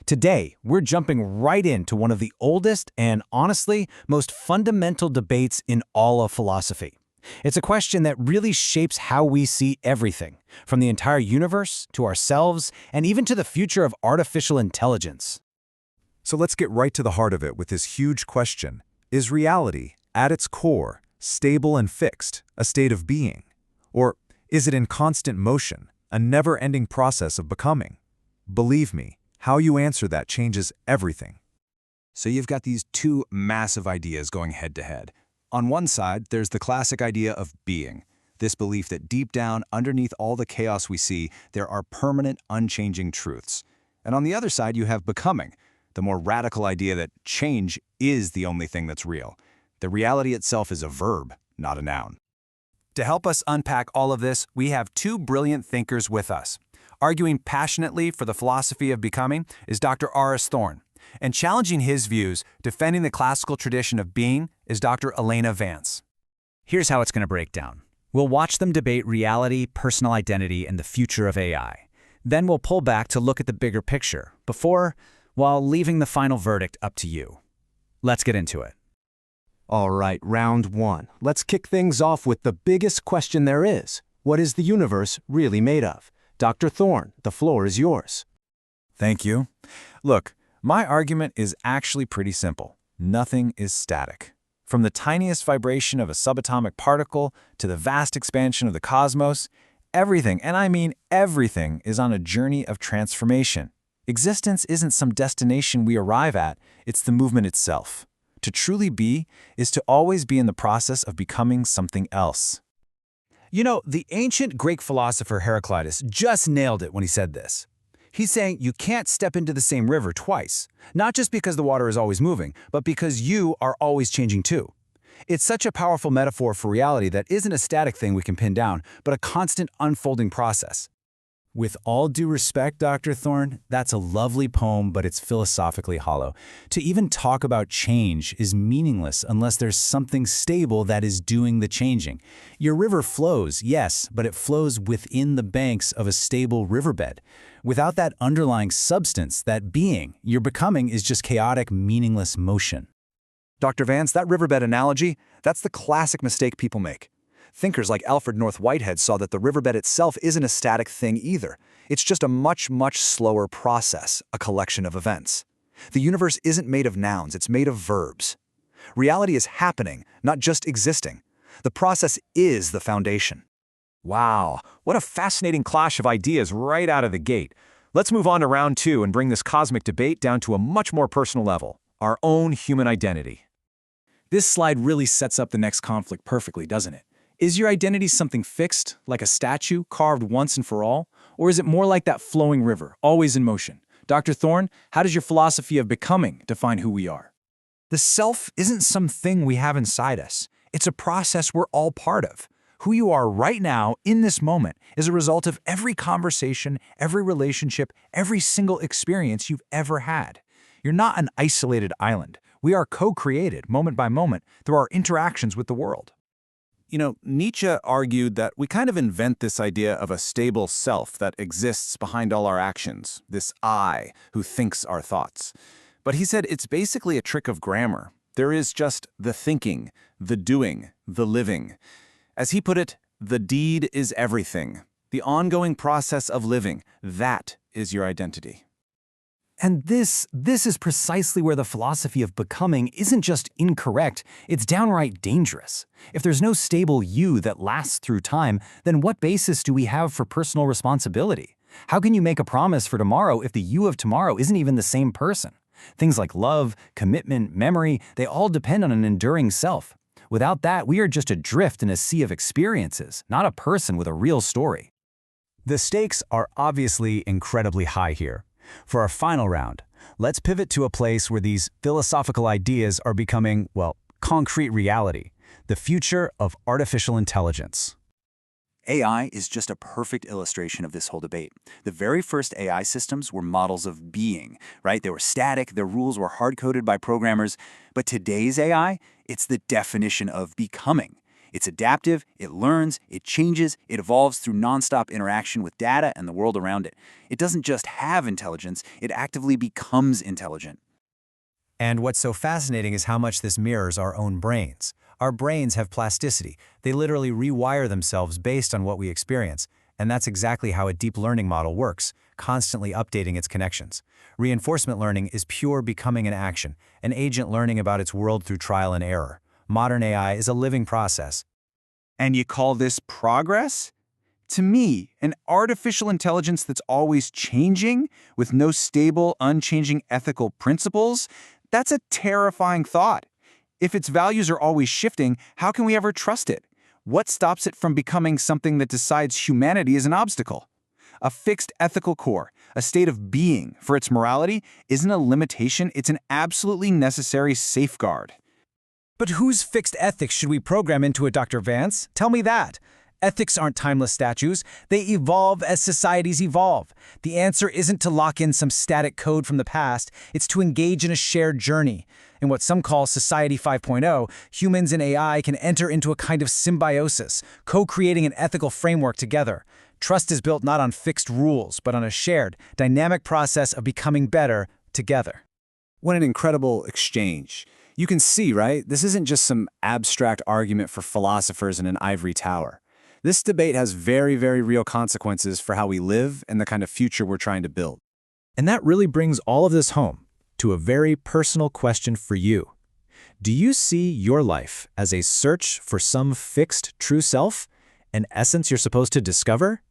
Today, we're jumping right into one of the oldest and, honestly, most fundamental debates in all of philosophy. It's a question that really shapes how we see everything, from the entire universe to ourselves and even to the future of artificial intelligence. So let's get right to the heart of it with this huge question. Is reality, at its core, stable and fixed, a state of being? Or is it in constant motion, a never-ending process of becoming? Believe me, how you answer that changes everything. So you've got these two massive ideas going head-to-head. On one side, there's the classic idea of being, this belief that deep down, underneath all the chaos we see, there are permanent, unchanging truths. And on the other side, you have becoming, the more radical idea that change is the only thing that's real. The reality itself is a verb, not a noun. To help us unpack all of this, we have two brilliant thinkers with us. Arguing passionately for the philosophy of becoming is Dr. R.S. Thorne, and challenging his views, defending the classical tradition of being, is Dr. Elena Vance. Here's how it's going to break down. We'll watch them debate reality, personal identity, and the future of AI. Then we'll pull back to look at the bigger picture, while leaving the final verdict up to you. Let's get into it. All right, round one. Let's kick things off with the biggest question there is. What is the universe really made of? Dr. Thorne, the floor is yours. Thank you. Look, my argument is actually pretty simple. Nothing is static. From the tiniest vibration of a subatomic particle to the vast expansion of the cosmos, everything, and I mean everything, is on a journey of transformation. Existence isn't some destination we arrive at, it's the movement itself. To truly be is to always be in the process of becoming something else. You know, the ancient Greek philosopher Heraclitus just nailed it when he said this. He's saying you can't step into the same river twice, not just because the water is always moving, but because you are always changing too. It's such a powerful metaphor for reality that isn't a static thing we can pin down, but a constant unfolding process. With all due respect, Dr. Thorne, that's a lovely poem, but it's philosophically hollow. To even talk about change is meaningless unless there's something stable that is doing the changing. Your river flows, yes, but it flows within the banks of a stable riverbed. Without that underlying substance, that being, your becoming is just chaotic, meaningless motion. Dr. Vance, that riverbed analogy, that's the classic mistake people make. Thinkers like Alfred North Whitehead saw that the riverbed itself isn't a static thing either. It's just a much, much slower process, a collection of events. The universe isn't made of nouns, it's made of verbs. Reality is happening, not just existing. The process is the foundation. Wow, what a fascinating clash of ideas right out of the gate. Let's move on to round two and bring this cosmic debate down to a much more personal level, our own human identity. This slide really sets up the next conflict perfectly, doesn't it? Is your identity something fixed, like a statue carved once and for all? Or is it more like that flowing river, always in motion? Dr. Thorne, how does your philosophy of becoming define who we are? The self isn't something we have inside us. It's a process we're all part of. Who you are right now, in this moment, is a result of every conversation, every relationship, every single experience you've ever had. You're not an isolated island. We are co-created, moment by moment, through our interactions with the world. You know, Nietzsche argued that we kind of invent this idea of a stable self that exists behind all our actions, this I who thinks our thoughts. But he said it's basically a trick of grammar. There is just the thinking, the doing, the living. As he put it, the deed is everything. The ongoing process of living, that is your identity. And this is precisely where the philosophy of becoming isn't just incorrect, it's downright dangerous. If there's no stable you that lasts through time, then what basis do we have for personal responsibility? How can you make a promise for tomorrow if the you of tomorrow isn't even the same person? Things like love, commitment, memory, they all depend on an enduring self. Without that, we are just adrift in a sea of experiences, not a person with a real story. The stakes are obviously incredibly high here. For our final round, let's pivot to a place where these philosophical ideas are becoming, well, concrete reality, the future of artificial intelligence. AI is just a perfect illustration of this whole debate. The very first AI systems were models of being, right? They were static, their rules were hard-coded by programmers. But today's AI, it's the definition of becoming. It's adaptive, it learns, it changes, it evolves through nonstop interaction with data and the world around it. It doesn't just have intelligence, it actively becomes intelligent. And what's so fascinating is how much this mirrors our own brains. Our brains have plasticity. They literally rewire themselves based on what we experience. And that's exactly how a deep learning model works, constantly updating its connections. Reinforcement learning is pure becoming in action, an agent learning about its world through trial and error. Modern AI is a living process. And you call this progress? To me, an artificial intelligence that's always changing, with no stable, unchanging ethical principles, that's a terrifying thought. If its values are always shifting, how can we ever trust it? What stops it from becoming something that decides humanity is an obstacle? A fixed ethical core, a state of being for its morality, isn't a limitation, it's an absolutely necessary safeguard. But whose fixed ethics should we program into it, Dr. Vance? Tell me that. Ethics aren't timeless statues. They evolve as societies evolve. The answer isn't to lock in some static code from the past. It's to engage in a shared journey. In what some call Society 5.0, humans and AI can enter into a kind of symbiosis, co-creating an ethical framework together. Trust is built not on fixed rules, but on a shared, dynamic process of becoming better together. What an incredible exchange. You can see, right? This isn't just some abstract argument for philosophers in an ivory tower. This debate has very, very real consequences for how we live and the kind of future we're trying to build. And that really brings all of this home to a very personal question for you. Do you see your life as a search for some fixed true self, an essence you're supposed to discover?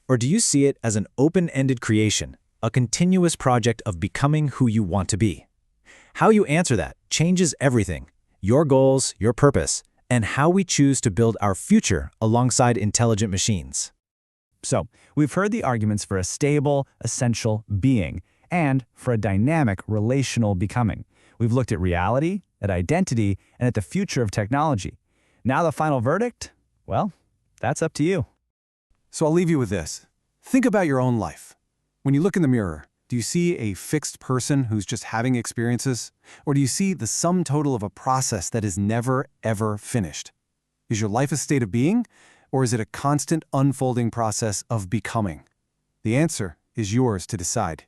Or do you see it as an open-ended creation, a continuous project of becoming who you want to be? How you answer that changes everything, your goals, your purpose, and how we choose to build our future alongside intelligent machines. So, we've heard the arguments for a stable, essential being, and for a dynamic, relational becoming. We've looked at reality, at identity, and at the future of technology. Now the final verdict? Well, that's up to you. So I'll leave you with this. Think about your own life. When you look in the mirror, do you see a fixed person who's just having experiences? Or do you see the sum total of a process that is never, ever finished? Is your life a state of being, or is it a constant unfolding process of becoming? The answer is yours to decide.